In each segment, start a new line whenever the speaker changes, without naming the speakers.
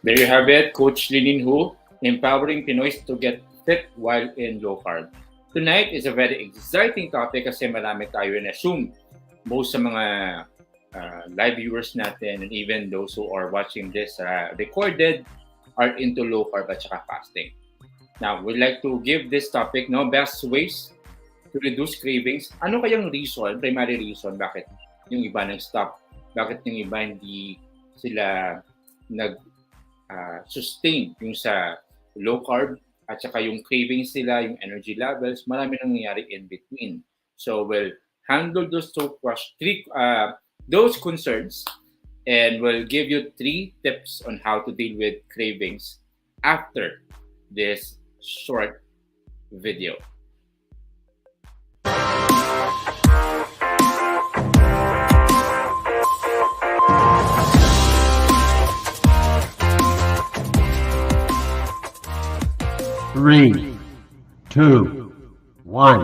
There you have it, Coach Linin Hu, empowering Pinoys to get fit while in low carb. Tonight is a very exciting topic kasi marami tayo in-assume. Most sa mga live viewers natin and even those who are watching this recorded are into low carb at saka fasting. Now, we'd like to give this topic best ways to reduce cravings. Ano kayang reason, primary reason, bakit yung iba nag-stop? Bakit yung iba hindi sila sustain yung sa low carb at saka yung cravings nila, yung energy levels, marami nang nangyayari in between. So we'll handle those those concerns and we'll give you 3 tips on how to deal with cravings after this short video.
Three, two, one.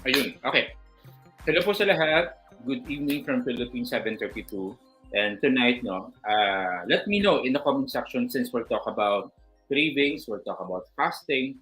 Ayun, okay. Hello po sa lahat. Good evening from Philippines 7:32. And tonight, let me know in the comment section since we'll talk about cravings, we'll talk about fasting.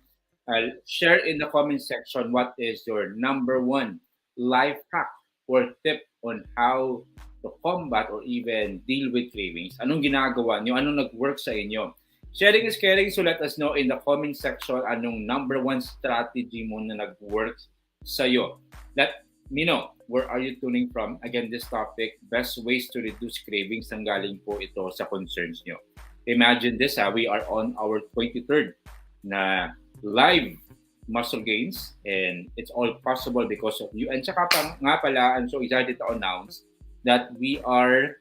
Share in the comment section what is your number 1 life hack or tip on how to combat or even deal with cravings. Anong ginagawa nyo? Anong nag-work sa inyo? Sharing is caring, so let us know in the comment section anong number 1 strategy mo na nag-work sa'yo. Let me know, where are you tuning from? Again, this topic, best ways to reduce cravings, nanggaling po ito sa concerns nyo. Imagine this, we are on our 23rd na live muscle gains and it's all possible because of you. And saka nga pala, I'm so excited to announce that we are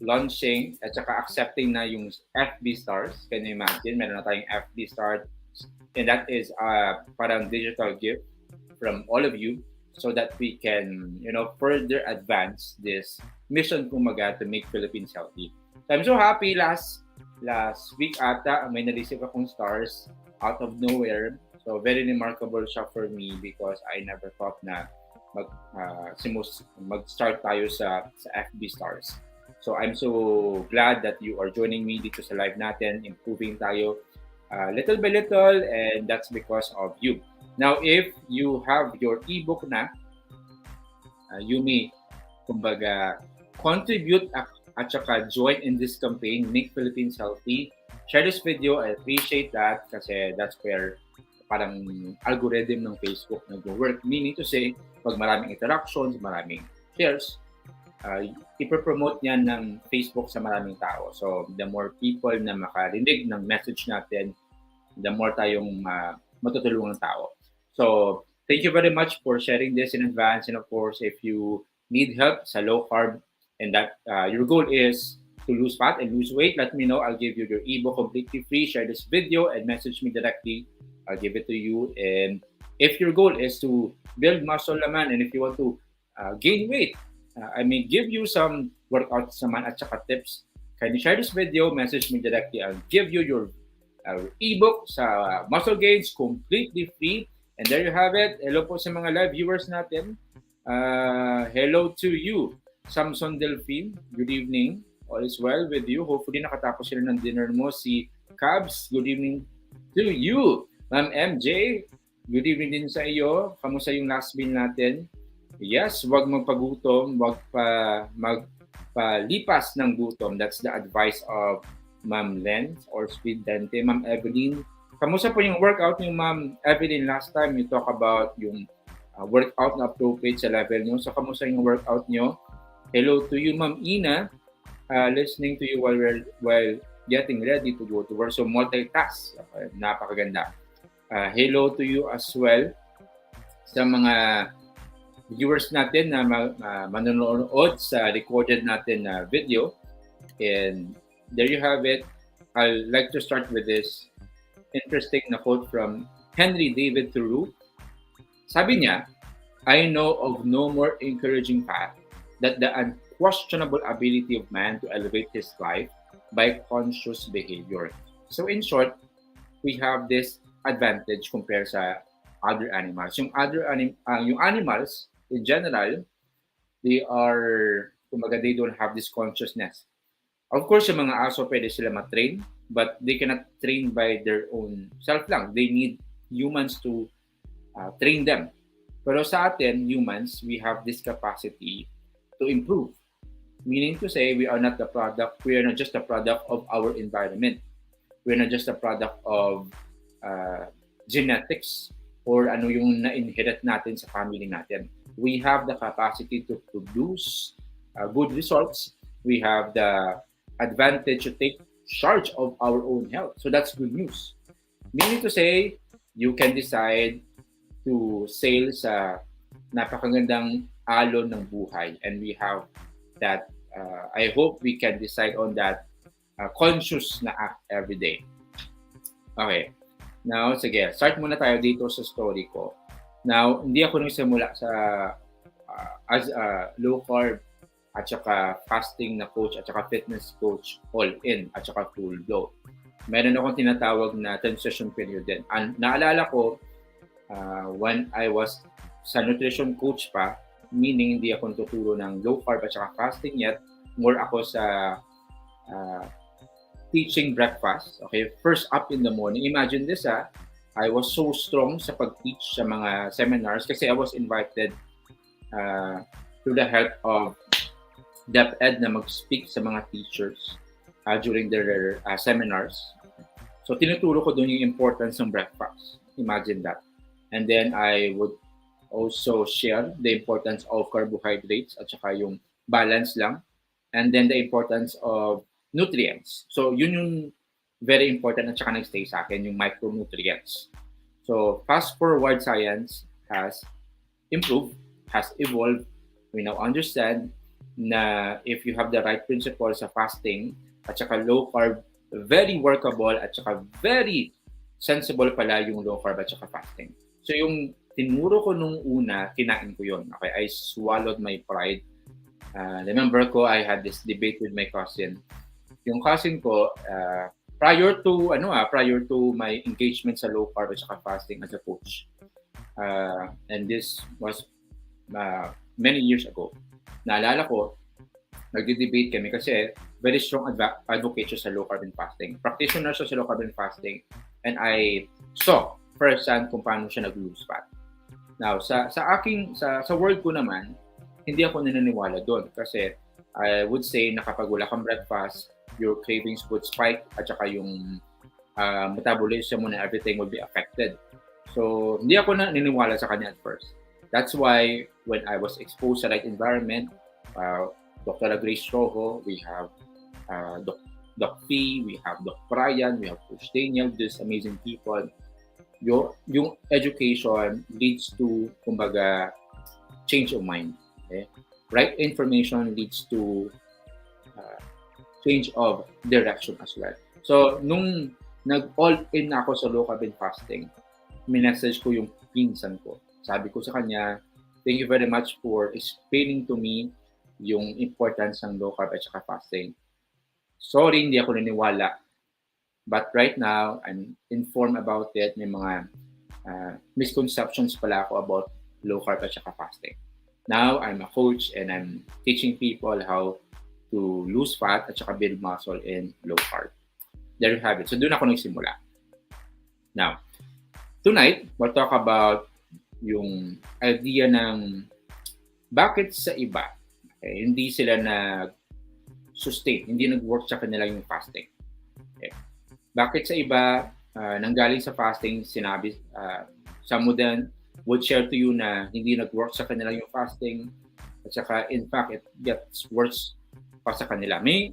launching at saka accepting na yung FB stars. Can you imagine? Meron na tayong FB stars and that is parang digital gift from all of you so that we can, further advance this mission kumaga to make Philippines healthy. So I'm so happy last week ata may na-receive akong stars out of nowhere. So very remarkable siya for me because I never thought na mag-start tayo sa FB stars. So I'm so glad that you are joining me dito sa live natin, improving tayo little by little, and that's because of you. Now, if you have your ebook na, you may, contribute at saka join in this campaign, Make Philippines Healthy. Share this video. I appreciate that kasi that's where parang algorithm ng Facebook nag-work. Meaning to say, pag maraming interactions, maraming shares, ipopromote yan ng Facebook sa maraming tao. So, the more people na makarinig ng message natin, the more tayong matutulungan tao. So, thank you very much for sharing this in advance. And of course, if you need help sa low carb and that your goal is to lose fat and lose weight, let me know. I'll give you your ebook completely free. Share this video and message me directly. I'll give it to you. And if your goal is to build muscle naman and if you want to gain weight, I may give you some workouts naman at saka tips. Can you share this video? Message me directly. I'll give you your ebook sa muscle gains completely free. And there you have it. Hello po sa mga live viewers natin. Hello to you, Samson Delphine. Good evening. All is well with you. Hopefully nakatapos sila ng dinner mo. Si Cabs, good evening to you. Ma'am MJ, good evening din sa iyo. Kamusta yung last meal natin? Yes, huwag magpagutom, huwag pa palipas ng gutom. That's the advice of Ma'am Len or Sweet Dente. Ma'am Evelyn, kamusta po yung workout niyo, Ma'am Evelyn? Last time you talk about yung workout na appropriate sa level niyo. So, kamusta yung workout niyo? Hello to you, Ma'am Ina. Listening to you while getting ready to go to work. So, multitask. Okay, napakaganda. Hello to you as well sa mga viewers natin na manonood sa recorded natin na video. And there you have it. I'd like to start with this interesting na quote from Henry David Thoreau. Sabi niya, I know of no more encouraging path that the unquestionable ability of man to elevate his life by conscious behavior. So in short, we have this advantage compared sa other animals. Yung animals in general, they they don't have this consciousness. Of course, yung mga aso pwede sila matrain, but they cannot train by their own self lang. They need humans to train them. Pero sa atin, humans, we have this capacity to improve. Meaning to say, we are not just a product of our environment. We're not just a product of genetics or ano yung na-inherit natin sa family natin. We have the capacity to produce good results. We have the advantage to take charge of our own health. So that's good news. Meaning to say, you can decide to sail sa napakagandang alon ng buhay, and we have that. I hope we can decide on that conscious na act every day. Okay. Now, sige, start muna tayo dito sa story ko. Now, hindi ako nagsimula sa as a low carb at saka fasting na coach at saka fitness coach all in at saka full blow. Meron akong tinatawag na transition period din. Naalala ko, when I was sa nutrition coach pa, meaning hindi ako tuturo ng low carb at saka fasting yet, more ako sa teaching breakfast. Okay, first up in the morning. Imagine this, I was so strong sa pag-teach sa mga seminars kasi I was invited to the help of DepEd na mag-speak sa mga teachers during their seminars. So, tinuturo ko doon yung importance ng breakfast. Imagine that. And then, I would also share the importance of carbohydrates at saka yung balance lang. And then, the importance of nutrients. So, yun yung very important at saka nag-stay sa akin, yung micronutrients. So, fast-forward science has improved, has evolved. We now understand na if you have the right principles sa fasting at saka low carb, very workable at saka very sensible pala yung low carb at saka fasting. So yung tinuro ko nung una, kinain ko yun. Okay, I swallowed my pride. Remember ko, I had this debate with my cousin. Yung cousin ko, prior to my engagement sa low carb at saka fasting as a coach. And this was many years ago. Naalala ko, nagdi-debate kami kasi very strong advocate siya sa low carb and fasting. Practitioner siya sa low carb and fasting. And I saw firsthand kung paano siya nag-lose fat. Now, sa world ko naman, hindi ako naniniwala doon kasi I would say na kapag wala kang breakfast, your cravings would spike at saka yung metabolism mo na everything would be affected. So, hindi ako naniniwala sa kanya at first. That's why when I was exposed sa right environment, Dr. Grace Rojo, we have Doc Fee, we have Doc Brian, we have Coach Daniel, these amazing people. Yung education leads to, kumbaga, change of mind. Okay? Right information leads to change of direction as well. So, nung nag-all-in ako sa low carb and fasting, minessage ko yung pinsan ko. Sabi ko sa kanya, thank you very much for explaining to me yung importance ng low carb at saka fasting. Sorry, hindi ako naniniwala. But right now, I'm informed about it. May mga misconceptions pala ako about low carb at saka fasting. Now, I'm a coach and I'm teaching people how to lose fat at saka build muscle in low carb. There you have it. So, doon ako nagsimula. Now, tonight, we'll talk about yung idea ng bakit sa iba, okay, hindi sila sustain, hindi nag-work sa kanila yung fasting. Okay. Bakit sa iba, nanggaling sa fasting, sinabi, some of them would share to you na hindi nag-work sa kanila yung fasting, at saka in fact, it gets worse pa sa kanila. May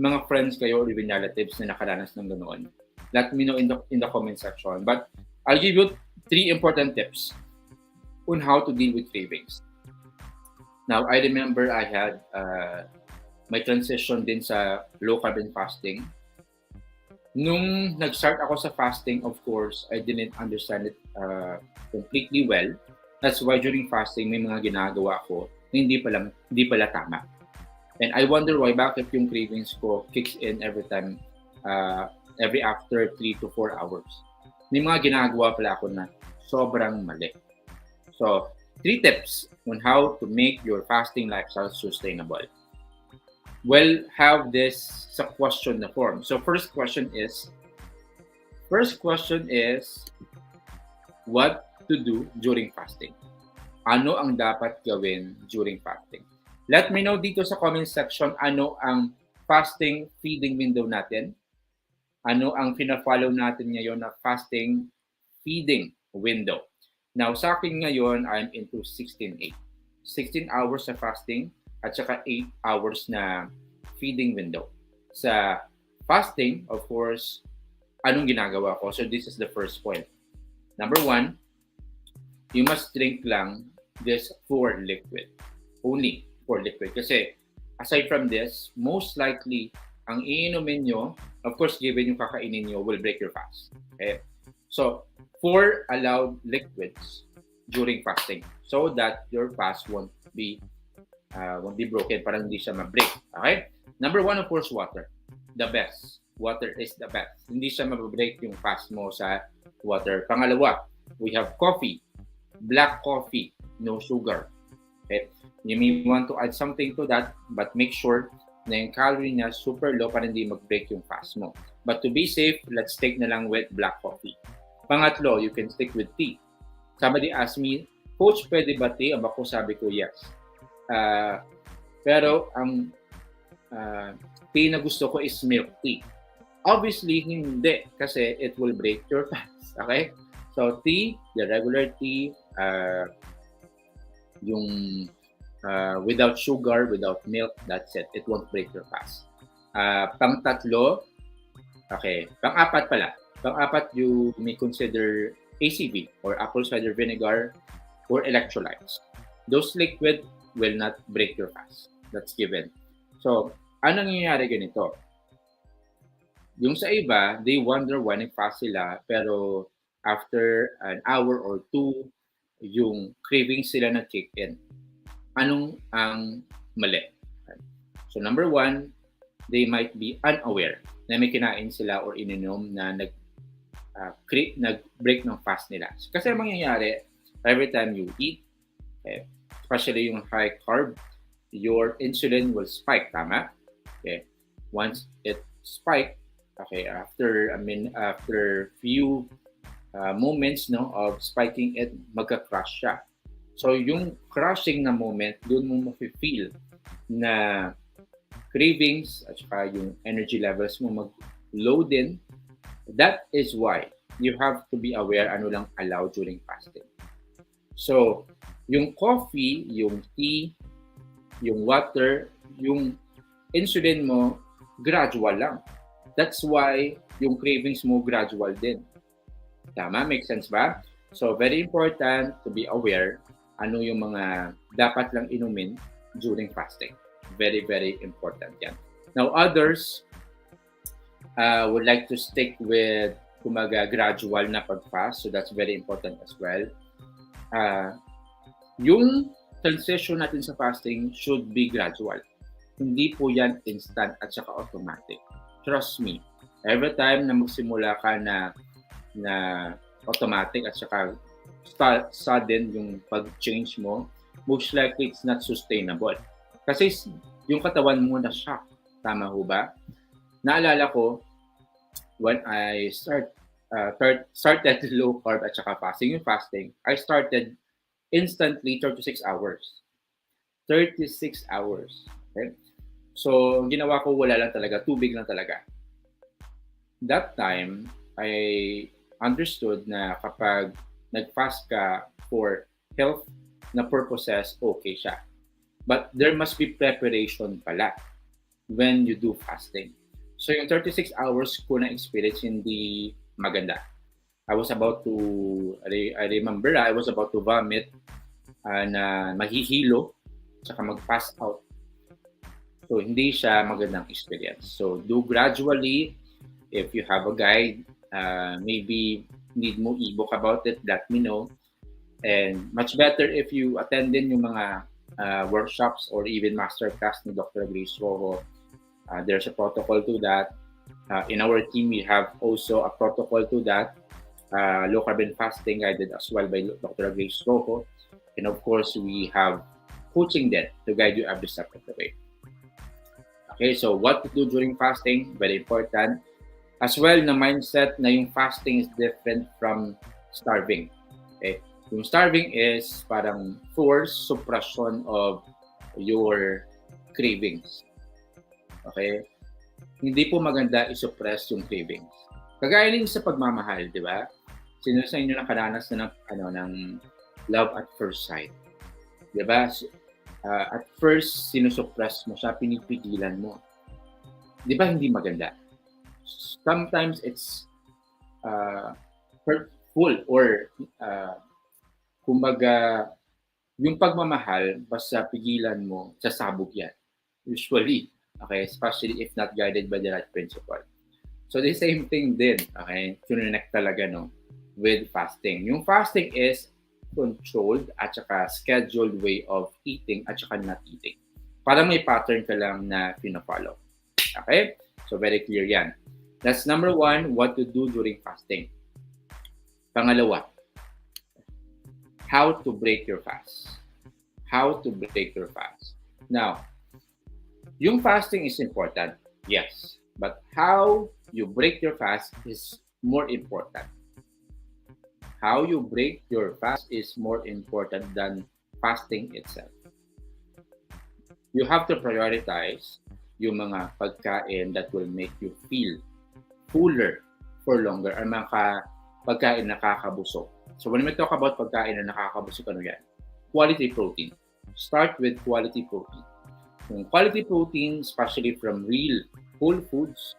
mga friends kayo or even relatives na nakaranas ng ganoon. Let me know in the comment section. But I'll give you 3 important tips on how to deal with cravings. Now, I remember I had my transition din sa low carb and fasting. Nung nag-start ako sa fasting, of course, I didn't understand it completely well. That's why during fasting, may mga ginagawa ko na hindi pala tama. And I wonder why, bakit yung cravings ko kicks in every time, every after 3 to 4 hours. May mga ginagawa pala ako na sobrang mali. So, 3 tips on how to make your fasting lifestyle sustainable. We'll have this sa question na form. So, first question is, what to do during fasting? Ano ang dapat gawin during fasting? Let me know dito sa comment section ano ang fasting feeding window natin. Ano ang pina-follow natin ngayon na fasting feeding window. Now, sa akin ngayon, I'm into 16-8. 16 hours na fasting at saka 8 hours na feeding window. Sa fasting, of course, anong ginagawa ko? So, this is the first point. Number 1, you must drink lang this for liquid. Only for liquid. Kasi, aside from this, most likely, ang iinumin nyo, of course, given yung kakainin nyo, will break your fast. Okay? So, 4 allowed liquids during fasting so that your fast won't be broken, parang hindi siya ma-break. Okay? Number 1, of course, water. The best. Water is the best. Hindi siya ma-break yung fast mo sa water. Pangalawa, we have coffee. Black coffee, no sugar. Okay? You may want to add something to that, but make sure na yung calorie niya super low para hindi mag-break yung fast mo. But to be safe, let's stick na lang with black coffee. Pangatlo, you can stick with tea. Somebody asked me, Coach, pwede ba tea? Ako sabi ko, yes. Pero ang tea na gusto ko is milk tea. Obviously, hindi kasi it will break your fast. Okay? So, tea, the regular tea, yung without sugar, without milk, that's it. It won't break your fast. Pang-tatlo, okay. Pang-apat pala. Pang-apat, you may consider ACV or apple cider vinegar or electrolytes. Those liquid will not break your fast. That's given. So, ano nangyayari ganito? Yung sa iba, they wonder why nag-fast sila, pero after an hour or 2, yung cravings sila na kick in. Anong ang mali? So, number 1, they might be unaware na may kinain sila or ininom na nag-break ng fast nila. Kasi ang mangyayari, every time you eat, okay, especially yung high carb, your insulin will spike, tama? Okay. Once it spike, okay, after few moments of spiking it, magka-crash siya. So yung crashing na moment, doon mo mafe-feel na cravings at saka yung energy levels mo mag-low din. That is why you have to be aware ano lang allowed during fasting. So, yung coffee, yung tea, yung water, yung insulin mo, gradual lang. That's why yung cravings mo gradual din. Tama? Make sense ba? So, very important to be aware ano yung mga dapat lang inumin during fasting. Very, very important yan. Now, others would like to stick with gradual na pag-fast. So, that's very important as well. Yung transition natin sa fasting should be gradual. Hindi po yan instant at saka automatic. Trust me, every time na magsimula ka na automatic at saka sudden yung pag-change mo, most likely it's not sustainable. Kasi yung katawan mo na shock. Tama ho ba? Naalala ko, when I started low carb at saka fasting, yung fasting, I started instantly 36 hours. 36 hours. Okay? So, ginawa ko, wala lang talaga, tubig lang talaga. That time, I understood na kapag nag-fast ka for health na purposes, okay siya. But there must be preparation pala when you do fasting. So yung 36 hours ko na experience, hindi maganda. I was about to, I remember, I was about to vomit, na mahihilo, saka mag-pass out. So hindi siya magandang experience. So do gradually. If you have a guide, maybe need mo e-book about it, let me know. And much better if you attend din yung mga workshops or even masterclass ni Dr. Grace Rojo. There's a protocol to that. In our team, we have also a protocol to that. Low carbon fasting guided as well by Dr. Grace Rojo. And of course, we have coaching then to guide you every step of the way. Okay, so what to do during fasting, very important. As well, na mindset na yung fasting is different from starving. Okay? Yung starving is parang forced suppression of your cravings. Okay? Hindi po maganda i-suppress yung cravings. Kagaya din sa pagmamahal, di ba? Sino sa inyo nakaranas na ng love at first sight? Di ba? At first, sinusuppress mo siya, pinipigilan mo. Di ba hindi maganda? Sometimes it's hurtful or kumbaga yung pagmamahal basta pigilan mo, sasabog yan. Usually, okay, especially if not guided by the right principle. So the same thing din, okay, connect talaga no with fasting. Yung fasting is controlled at saka scheduled way of eating at saka not eating. Para may pattern ka lang na pina-follow. Okay? So very clear yan. That's number one, what to do during fasting. Pangalawa, how to break your fast. How to break your fast. Now, yung fasting is important, yes. But how you break your fast is more important. How you break your fast is more important than fasting itself. You have to prioritize yung mga pagkain that will make you feel fuller for longer or mga pagkain na nakakabusog. So when we talk about pagkain na nakakabusog, ano yan? Quality protein. Start with quality protein. Yung quality protein, especially from real whole foods,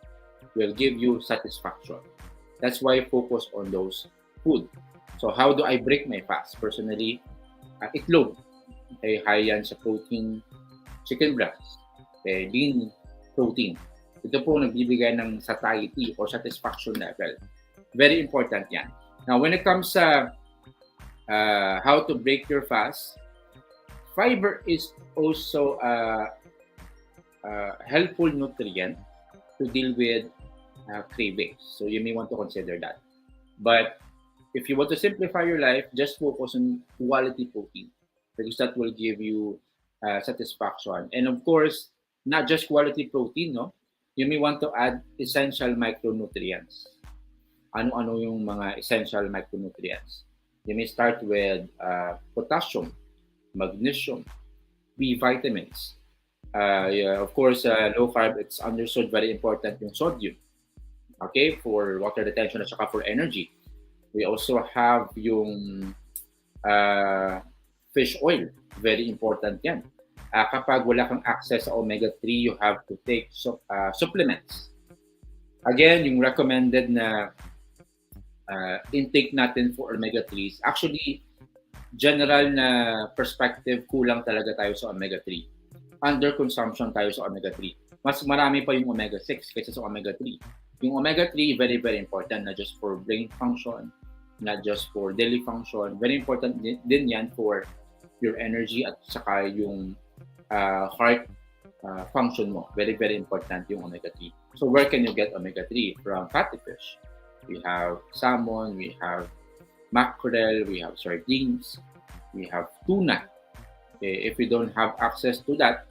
will give you satisfaction. That's why I focus on those food. So how do I break my fast? Personally, itlog. Okay, high yan sa protein. Chicken breast. Okay, lean protein. Ito po nagbibigay ng satiety or satisfaction level. Very important yan. Now, when it comes sa how to break your fast, fiber is also a helpful nutrient to deal with cravings. So you may want to consider that. But if you want to simplify your life, just focus on quality protein because that will give you satisfaction. And of course, not just quality protein, no? You may want to add essential micronutrients. Ano-ano yung mga essential micronutrients? You may start with potassium, magnesium, B vitamins. Of course, low carb, it's understood very important yung sodium. Okay, for water retention at saka for energy. We also have yung fish oil. Very important yan. Kapag wala kang access sa omega-3, you have to take supplements. Again, yung recommended na intake natin for omega-3s, actually, general na perspective, kulang talaga tayo sa omega-3. Under-consumption tayo sa omega-3. Mas marami pa yung omega-6 kaysa sa omega-3. Yung omega-3, very, very important, not just for brain function, not just for daily function. Very important din yan for your energy at saka yung heart function mo. Very, very important yung omega-3. So where can you get omega-3? From fatty fish. We have salmon, we have mackerel, we have sardines, we have tuna. Okay, if you don't have access to that,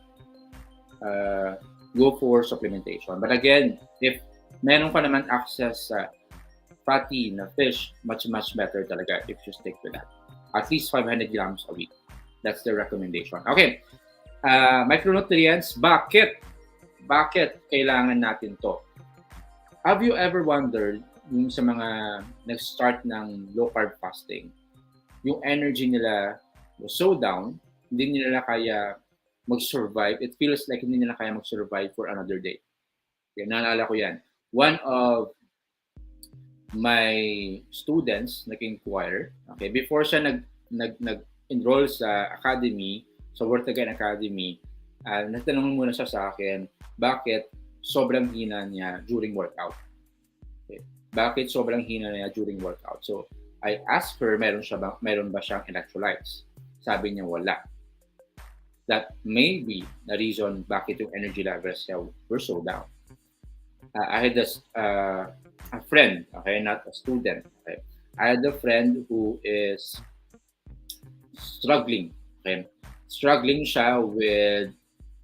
go for supplementation. But again, if meron ka naman access sa fatty na fish, much better talaga if you stick with that. At least 500 grams a week. That's the recommendation. Okay. Micronutrients, bakit bakit kailangan natin to? Have you ever wondered yung sa mga nag-start ng low carb fasting, yung energy nila was so down, hindi nila kaya mag-survive. It feels like hindi nila kaya mag-survive for another day. Okay, naalala ko yan. One of my students nag-inquire, okay, before siya nag-enroll sa academy, sa Worth Again Academy, natanong muna siya sa akin, bakit sobrang hina niya during workout? Okay. Bakit sobrang hina niya during workout? So, I asked her, meron ba siyang electrolytes? Sabi niya, wala. That may be the reason bakit yung energy levels niya were so down. I had a friend, okay, not a student. Okay? I had a friend who is struggling. Okay? Struggling siya with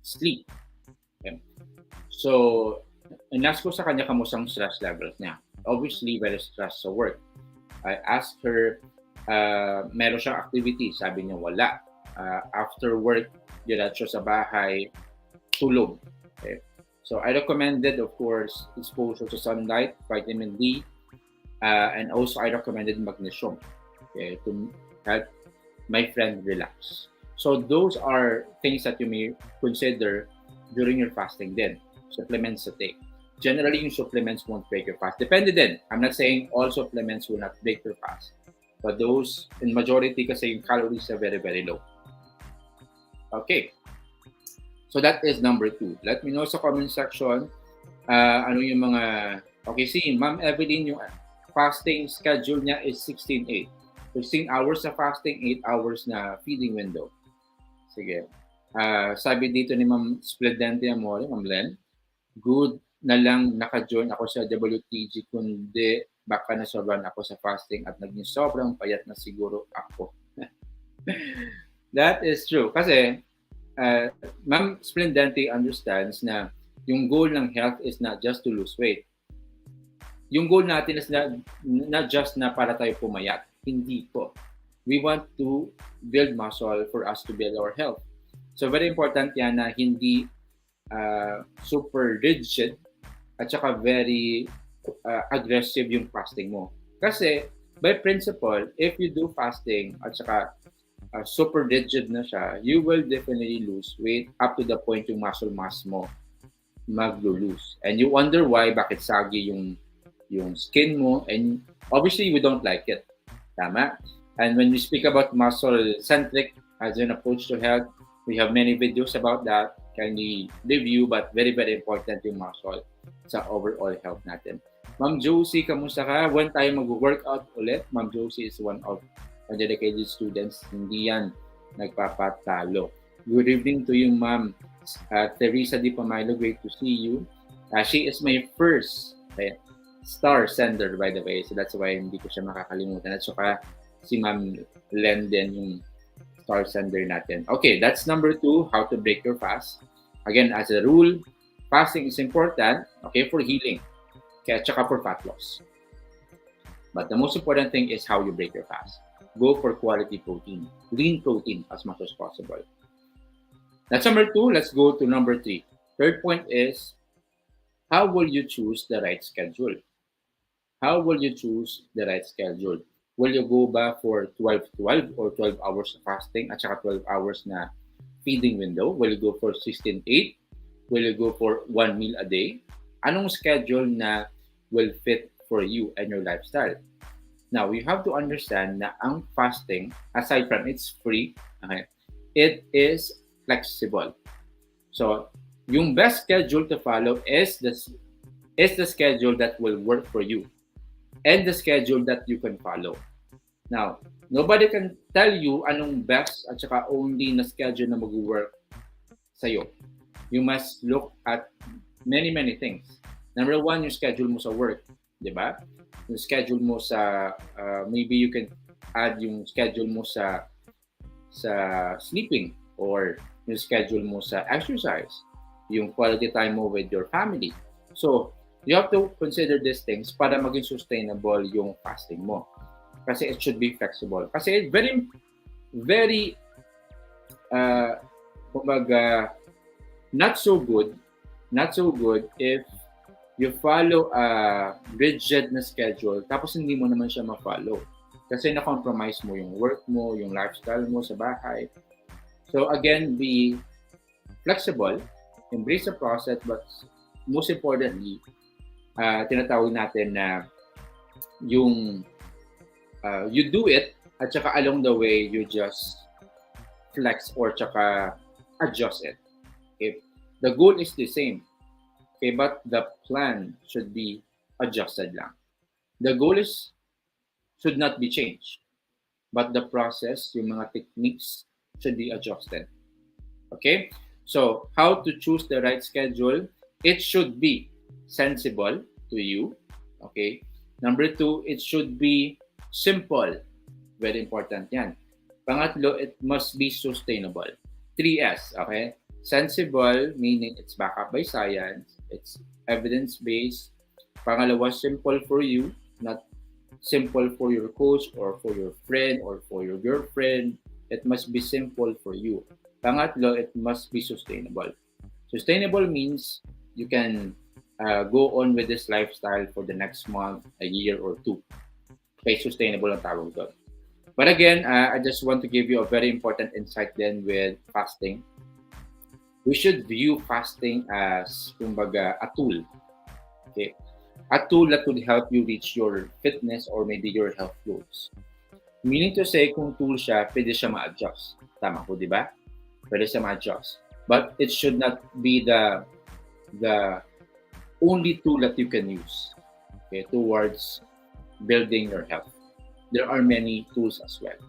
sleep. Okay? So, inask ko sa kanya kamusta ang stress levels niya. Obviously, very stressed sa work. I asked her, meron siyang activity. Sabi niya, wala. After work, diretso sa bahay, tulog. Okay? So I recommended, of course, exposure to sunlight, vitamin D, and also I recommended magnesium, okay, to help my friend relax. So those are things that you may consider during your fasting then. Supplements to take. Generally, yung supplements won't break your fast. Depende din. I'm not saying all supplements will not break your fast. But those, in majority kasi yung calories are very, very low. Okay. So that is number 2. Let me know sa comment section ano yung mga... Okay, see, Ma'am Evelyn, yung fasting schedule niya is 16-8. 16 hours na fasting, 8 hours na feeding window. Sige. Sabi dito ni Ma'am Splendente Amore, Ma'am Len, good na lang naka-join ako sa WTG, kundi baka nasobrahan ako sa fasting at naging sobrang payat na siguro ako. That is true. Kasi, Ma'am Splendente understands na yung goal ng health is not just to lose weight. Yung goal natin is not just na para tayo pumayat. Hindi po. We want to build muscle for us to build our health. So very important yan na hindi super rigid at saka very aggressive yung fasting mo. Kasi by principle, if you do fasting at saka super rigid na siya, you will definitely lose weight up to the point yung muscle mass mo mag-lose. And you wonder why, bakit saggy yung skin mo, and obviously we don't like it. Tama? And when we speak about muscle-centric as an approach to health, we have many videos about that. Kindly review, but very, very important yung muscle sa overall health natin. Ma'am Josie, kamusta ka? When tayo mag-workout ulit? Ma'am Josie is one of our dedicated students. Hindi yan nagpapatalo. Good evening to you, Ma'am Teresa Di Pamilo. Great to see you. She is my first star sender, by the way. So that's why hindi ko siya makakalimutan. At saka si Ma'am Len din yung star sender natin. Okay, that's number 2, how to break your fast. Again, as a rule, fasting is important, okay, for healing. Kaya tsaka for fat loss. But the most important thing is how you break your fast. Go for quality protein, lean protein as much as possible. That's number 2. Let's go to number 3. Third point is, how will you choose the right schedule? How will you choose the right schedule? Will you go ba for 12-12 or 12 hours of fasting at saka 12 hours na feeding window? Will you go for 16-8? Will you go for 1 meal a day? Anong schedule na will fit for you and your lifestyle? Now, you have to understand na ang fasting, aside from it's free, okay, it is flexible. So, yung best schedule to follow is the schedule that will work for you and the schedule that you can follow. Now, nobody can tell you anong best at saka only na schedule na mag-work sa'yo. You must look at many, many things. Number 1, yung schedule mo sa work, di ba? Yung schedule mo sa, maybe you can add yung schedule mo sa sleeping, or yung schedule mo sa exercise, yung quality time mo with your family. So, you have to consider these things para maging sustainable yung fasting mo. Kasi it should be flexible. Kasi very, very, kumbaga, not so good Not so good if you follow a rigid na schedule tapos hindi mo naman siya ma-follow. Kasi na-compromise mo yung work mo, yung lifestyle mo sa bahay. So again, be flexible, embrace the process, but most importantly, tinatawag natin na yung you do it at saka along the way you just flex or tsaka adjust it. Okay? The goal is the same. Okay, but the plan should be adjusted lang. The goal should not be changed, but the process, yung mga techniques should be adjusted. Okay? So, how to choose the right schedule? It should be sensible to you. Okay? Number 2, it should be simple. Very important yan. Pangatlo, it must be sustainable. 3S, okay? Sensible, meaning it's backed up by science, it's evidence-based. Pangalawa, simple for you, not simple for your coach or for your friend or for your girlfriend. It must be simple for you. Pangatlo, it must be sustainable. Sustainable means you can go on with this lifestyle for the next month, a year, or 2. Okay, sustainable ang tawag doon. But again, I just want to give you a very important insight then with fasting. We should view fasting as, kumbaga, a tool. Okay? A tool that would help you reach your fitness or maybe your health goals. Meaning to say, kung tool siya, pwede siya ma-adjust. Tama ko, di ba? Pwede siya ma-adjust. But it should not be the only tool that you can use, okay, towards building your health. There are many tools as well.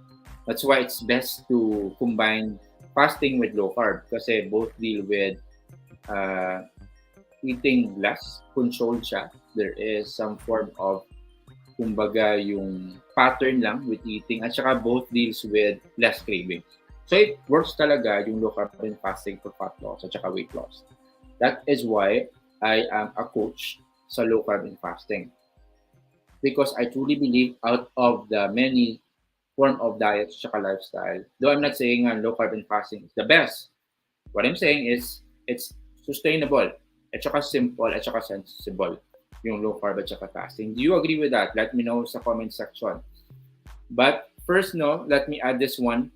That's why it's best to combine fasting with low carb kasi both deal with eating less, controlled siya. There is some form of, kumbaga, yung pattern lang with eating at saka both deals with less cravings. So it works talaga yung low carb and fasting for fat loss at saka weight loss. That is why I am a coach sa low carb and fasting. Because I truly believe out of the many form of diet at lifestyle, though I'm not saying low carb and fasting is the best. What I'm saying is it's sustainable at saka simple at saka sensible yung low carb at saka fasting. Do you agree with that? Let me know sa comment section. But first, let me add this one,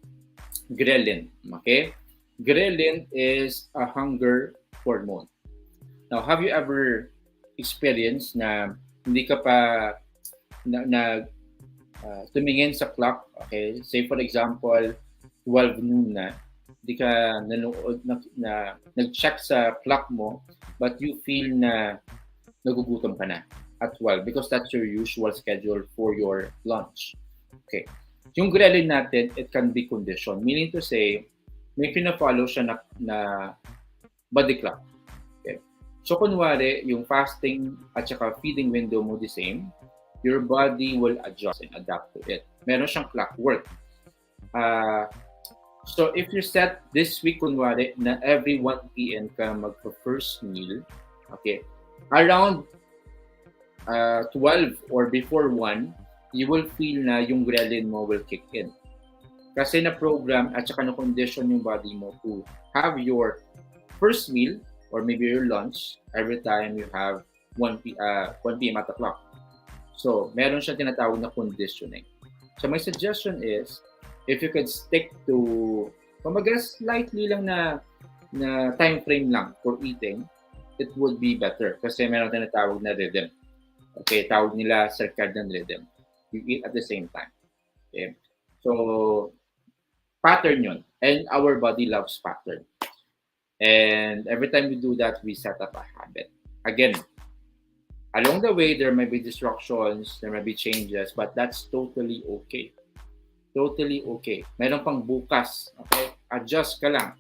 ghrelin. Okay? Ghrelin is a hunger hormone. Now, have you ever experienced na hindi ka pa tumingin sa clock, okay? Say for example, 12 noon na, hindi ka nanood nag-check sa clock mo, but you feel na nagugutom ka na at 12 because that's your usual schedule for your lunch. Okay. Yung ghrelin natin, it can be conditioned. Meaning to say, may pina-follow siya na body clock. Okay. So kunwari, yung fasting at saka feeding window mo the same, your body will adjust and adapt to it. Meron siyang clockwork. So if you set this week, kunwari, na every 1 p.m. ka magpa-first meal, okay, around 12 or before 1, you will feel na yung ghrelin mo will kick in. Kasi na-program at saka na-condition yung body mo to have your first meal or maybe your lunch every time you have 1 p.m. at the clock. So, meron siyang tinatawag na conditioning. So, my suggestion is, if you could stick to, kumbaga slightly lang na time frame lang for eating, it would be better. Kasi meron tinatawag na rhythm. Okay, tawag nila circadian rhythm. You eat at the same time. Okay? So, pattern yun. And our body loves pattern. And every time we do that, we set up a habit. Again, along the way, there might be disruptions, there might be changes, but that's totally okay. Totally okay. Meron pang bukas, okay? Adjust ka lang.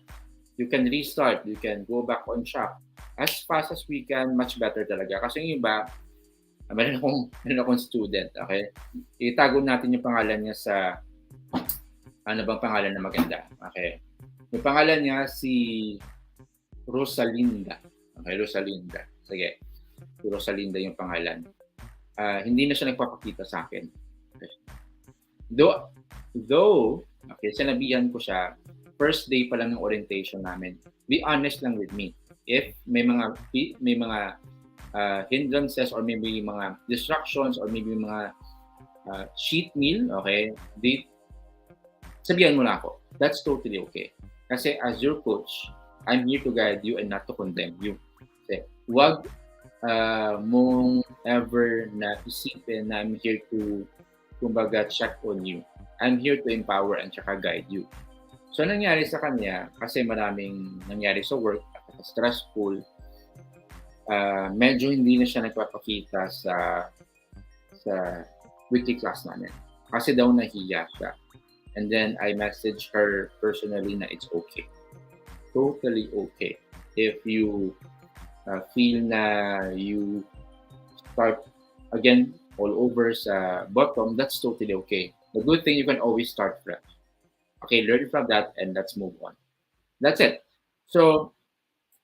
You can restart, you can go back on track. As fast as we can, much better talaga. Kasi yung iba, meron akong student, okay? Itago natin yung pangalan niya sa, ano bang pangalan na maganda? Okay. Yung pangalan niya si Rosalinda. Okay, Rosalinda. Sige. Rosalinda yung pangalan. Hindi na siya nagpapakita sa akin. Okay. Though, okay, sinabihan ko siya, first day pa lang ng orientation namin, be honest lang with me. if may mga hindrances or maybe mga distractions or maybe mga cheat meal, okay, sabihan mo na ako. That's totally okay. Kasi as your coach, I'm here to guide you and not to condemn you. Kasi wag mong ever na isipin na I'm here to, kumbaga, check on you. I'm here to empower and tsaka guide you. So, nangyari sa kanya, kasi maraming nangyari sa work at stressful, medyo hindi na siya nagpapakita sa weekly class namin. Kasi daw nahiya siya. And then, I messaged her personally na it's okay. Totally okay. If you feel na you start again all over sa bottom, that's totally okay. The good thing, you can always start fresh. Okay, learn from that and let's move on. That's it. So,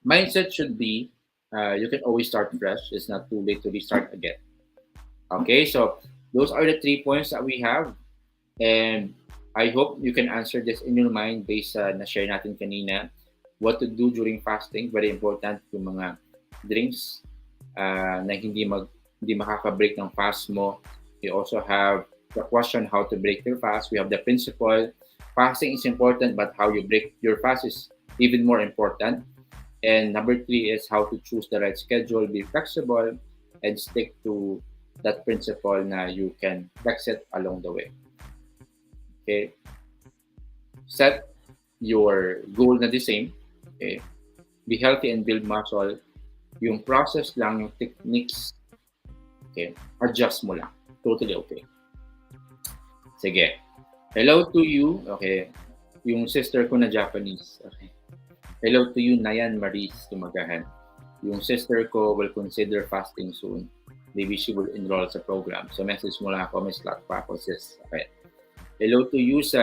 mindset should be, you can always start fresh. It's not too late to restart again. Okay, so those are the 3 points that we have. And I hope you can answer this in your mind based sa na-share natin kanina. What to do during fasting, very important, yung mga drinks na hindi makaka-break ng fast mo. We also have the question how to break your fast. We have the principle. Fasting is important, but how you break your fast is even more important. And number 3 is how to choose the right schedule, be flexible, and stick to that principle na you can flex it along the way. Okay? Set your goal na the same. Okay? Be healthy and build muscle. Yung process lang, yung techniques, okay, adjust mo lang. Totally okay. Sige. Hello to you. Okay. Yung sister ko na Japanese. Okay. Hello to you, Nayan Maris Tumagahan. Yung sister ko will consider fasting soon. Maybe she will enroll sa program. So message mo lang ako, may slot pa ako, sis. Okay. Hello to you sa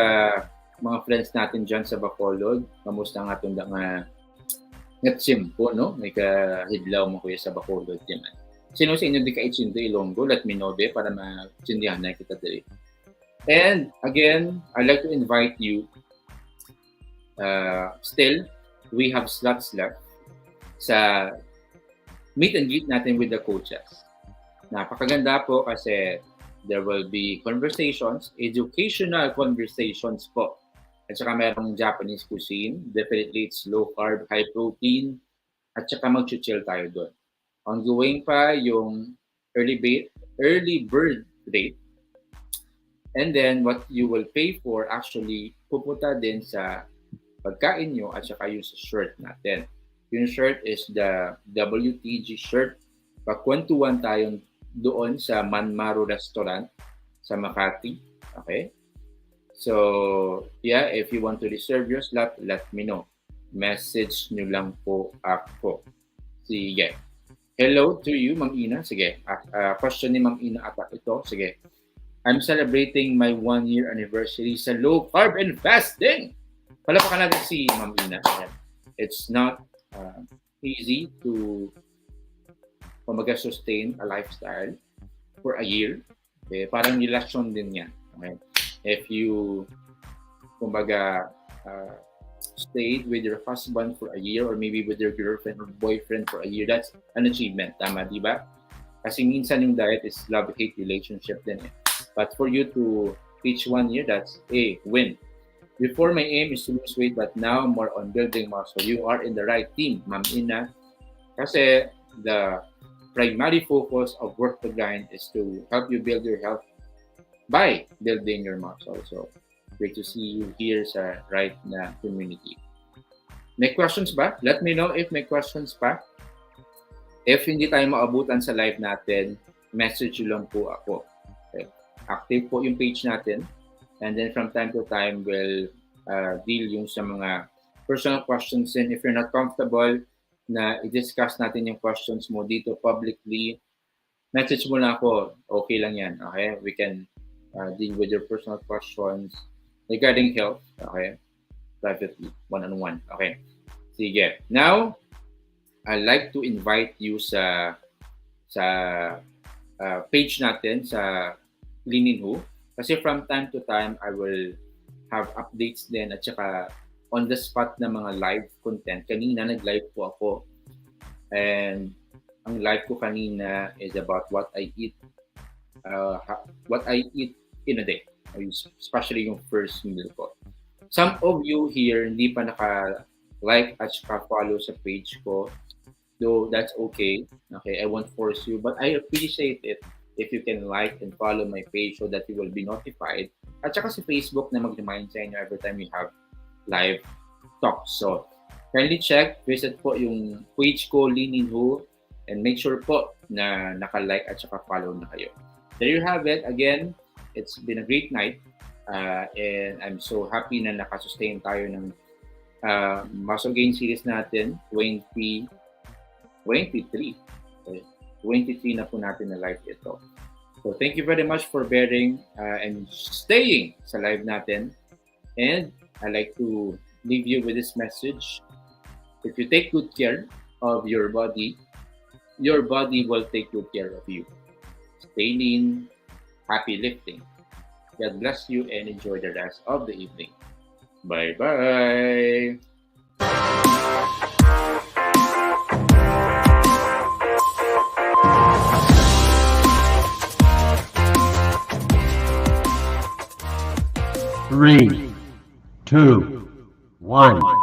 mga friends natin dyan sa Bacolod. Kamusta nga itong ngatsim po, no? May kahidlaw mo kuya sa Bacolod. Yan. Sino sa inyo di ka itsinto Ilonggo? Let me know, be, para matsindihan na kita dali. And again, I'd like to invite you. Still, we have slots left sa meet and greet natin with the coaches. Napakaganda po kasi there will be conversations, educational conversations po. At saka merong Japanese cuisine. Definitely it's low carb, high protein. At saka mag-chill tayo doon. Ongoing pa yung early bird rate. And then what you will pay for actually pupunta din sa pagkain nyo at saka yung sa shirt natin. Yung shirt is the WTG shirt. Pagkwentuhan tayo doon sa Manmaro Restaurant sa Makati. Okay? So, yeah, if you want to reserve your slot, let me know. Message nyo lang po ako. Sige. Hello to you, Ma'am Ina. Sige. Question ni Ma'am Ina ata ito. Sige. I'm celebrating my 1-year anniversary sa low carb and fasting. Palapakan natin si Ma'am Ina. It's not easy to sustain a lifestyle for a year. Okay? Parang relasyon din yan. Okay? If you stayed with your husband for a year or maybe with your girlfriend or boyfriend for a year, that's an achievement. Tama, di ba? Kasi minsan yung diet is love-hate relationship din eh. But for you to reach 1 year, that's a win. Before, my aim is to lose weight, but now more on building muscle. You are in the right team, Ma'am Ina. Kasi the primary focus of Work to Grind is to help you build your health by building your muscle. So, great to see you here sa right na community. May questions ba? Let me know if may questions pa. If hindi tayo maabutan sa live natin, message lang po ako. Okay. Active po yung page natin. And then from time to time, we'll deal yung sa mga personal questions. And if you're not comfortable na i-discuss natin yung questions mo dito publicly, message mo lang ako. Okay lang yan. Okay? We can deal with your personal questions regarding health. Okay? Privately, one-on-one. Okay. Sige. Now, I'd like to invite you sa page natin sa Lininho. Kasi from time to time, I will have updates din at saka on the spot na mga live content. Kanina nag-live po ako And ang live ko kanina is about what I eat in a day, especially yung first meal ko. Some of you here hindi pa naka-like at saka follow sa page ko, though that's okay. Okay, I won't force you, but I appreciate it if you can like and follow my page so that you will be notified. At saka sa Facebook na mag-remind sa inyo every time we have live talks. So, kindly check, visit po yung page ko, Linin Who, and make sure po na naka-like at saka follow na kayo. There you have it. Again, it's been a great night. And I'm so happy na nakasustain tayo ng muscle gain series natin, 23. Okay. 23 na po natin na live ito. So thank you very much for bearing and staying sa live natin. And I'd like to leave you with this message. If you take good care of your body will take good care of you. Stay lean, happy lifting. God bless you and enjoy the rest of the evening. Bye-bye.
Three, two, one.